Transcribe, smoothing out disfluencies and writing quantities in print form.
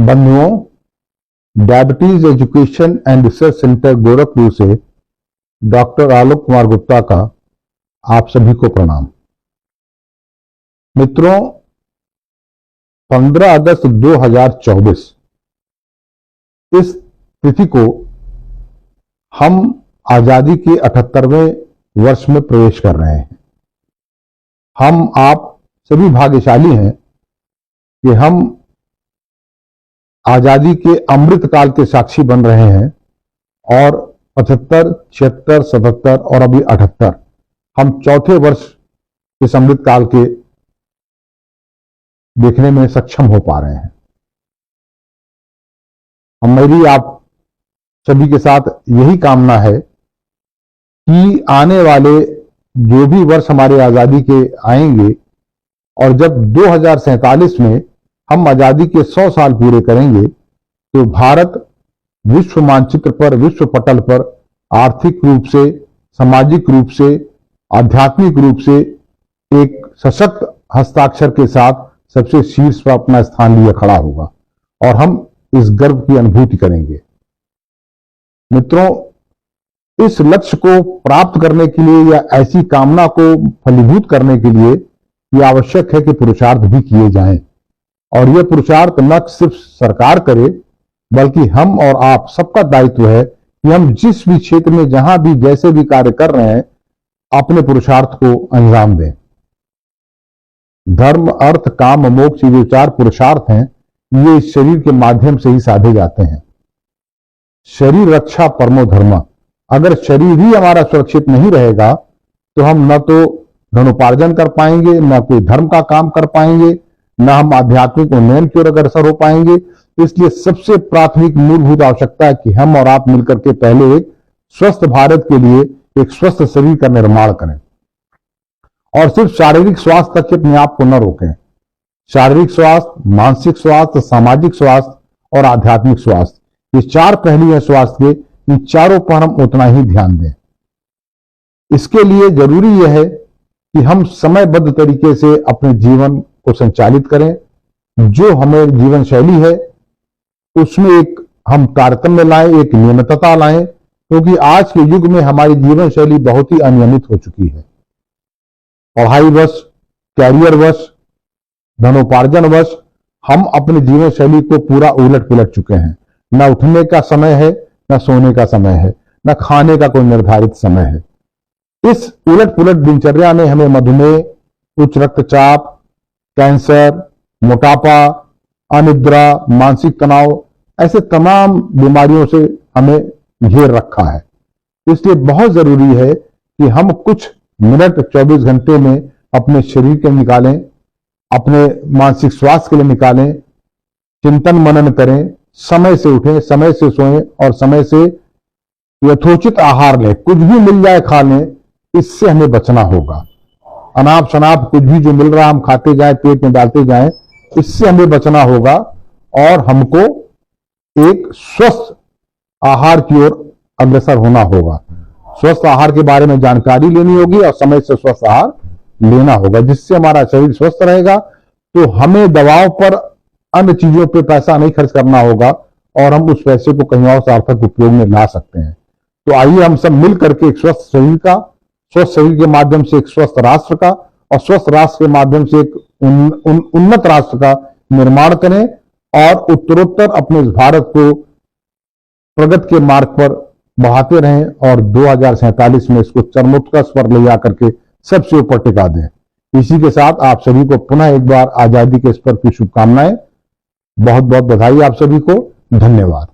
बंधुओं, diabetes education and research centre Gorakhpur से doctor Alok Kumar Gupta का आप सभी को प्रणाम। मित्रों, 15 अगस्त 2024 इस तिथि को हम आजादी के 78वें वर्ष में प्रवेश कर रहे हैं। हम आप सभी भाग्यशाली हैं कि हम आजादी के अमृत काल के साक्षी बन रहे हैं और 75, 76, 77 और अभी 78 हम चौथे वर्ष इस अमृत काल के देखने में सक्षम हो पा रहे हैं। मेरी आप सभी के साथ यही कामना है कि आने वाले जो भी वर्ष हमारे आजादी के आएंगे और जब 2047 में हम आजादी के 100 साल पूरे करेंगे तो भारत विश्व मानचित्र पर, विश्व पटल पर आर्थिक रूप से, सामाजिक रूप से, आध्यात्मिक रूप से एक सशक्त हस्ताक्षर के साथ सबसे शीर्ष पर अपना स्थान लिए खड़ा होगा और हम इस गर्व की अनुभूति करेंगे। मित्रों, इस लक्ष्य को प्राप्त करने के लिए या ऐसी कामना को फलीभूत करने के लिए यह आवश्यक है कि पुरुषार्थ भी किए जाएं और यह पुरुषार्थ न सिर्फ सरकार करे बल्कि हम और आप सबका दायित्व है कि हम जिस भी क्षेत्र में, जहां भी, जैसे भी कार्य कर रहे हैं अपने पुरुषार्थ को अंजाम दें। धर्म, अर्थ, काम, मोक्ष, ये 4 पुरुषार्थ हैं, ये इस शरीर के माध्यम से ही साधे जाते हैं। शरीर रक्षा परमो धर्म। अगर शरीर ही हमारा सुरक्षित नहीं रहेगा तो हम न तो धनोपार्जन कर पाएंगे, न कोई धर्म का काम कर पाएंगे, न हम आध्यात्मिक उन्नयन की ओर अग्रसर हो पाएंगे। इसलिए सबसे प्राथमिक मूलभूत आवश्यकता है कि हम और आप मिलकर के पहले एक स्वस्थ भारत के लिए एक स्वस्थ शरीर का निर्माण करें और सिर्फ शारीरिक स्वास्थ्य तक अपने आप को न रोकें। शारीरिक स्वास्थ्य, मानसिक स्वास्थ्य, सामाजिक स्वास्थ्य और आध्यात्मिक स्वास्थ्य, ये 4 पहलू हैं स्वास्थ्य के। इन चारों पर हम उतना ही ध्यान दें। इसके लिए जरूरी यह है कि हम समयबद्ध तरीके से अपने जीवन को संचालित करें। जो हमें जीवन शैली है उसमें एक हम तारतम्य लाएं, एक नियमितता लाएं, क्योंकि आज के युग में हमारी जीवन शैली बहुत ही अनियमित हो चुकी है। पढ़ाई वश, कैरियर वश, धनोपार्जन वश हम अपने जीवन शैली को पूरा उलट पुलट चुके हैं। न उठने का समय है, न सोने का समय है, न खाने का कोई निर्धारित समय है। इस उलट पुलट दिनचर्या ने हमें मधुमेह, उच्च रक्तचाप, कैंसर, मोटापा, अनिद्रा, मानसिक तनाव, ऐसे तमाम बीमारियों से हमें घेर रखा है। इसलिए बहुत जरूरी है कि हम कुछ मिनट 24 घंटे में अपने शरीर के निकालें, अपने मानसिक स्वास्थ्य के लिए निकालें, चिंतन मनन करें, समय से उठें, समय से सोएं और समय से यथोचित आहार लें। कुछ भी मिल जाए खा लें, इससे हमें बचना होगा। अनाप शनाप कुछ भी जो मिल रहा हम खाते जाएं, पेट में डालते जाएं, इससे हमें बचना होगा और हमको एक स्वस्थ आहार की ओर अग्रसर होना होगा। स्वस्थ आहार के बारे में जानकारी लेनी होगी और समय से स्वस्थ आहार लेना होगा, जिससे हमारा शरीर स्वस्थ रहेगा। तो हमें दवाओं पर, अन्य चीजों पर पैसा नहीं खर्च करना होगा और हम उस पैसे को कहीं और सार्थक उपयोग में ला सकते हैं। तो आइए हम सब मिल करके एक स्वस्थ शरीर का, स्वस्थ शरीर के माध्यम से एक स्वस्थ राष्ट्र का और स्वस्थ राष्ट्र के माध्यम से एक उन्नत राष्ट्र का निर्माण करें और उत्तरोत्तर अपने इस भारत को प्रगति के मार्ग पर बढ़ाते रहें और 2047 में इसको चरमोत्कर्ष पर ले जाकर के सबसे ऊपर टिका दें। इसी के साथ आप सभी को पुनः एक बार आजादी के इस पर्व की शुभकामनाएं। बहुत बहुत बधाई आप सभी को। धन्यवाद।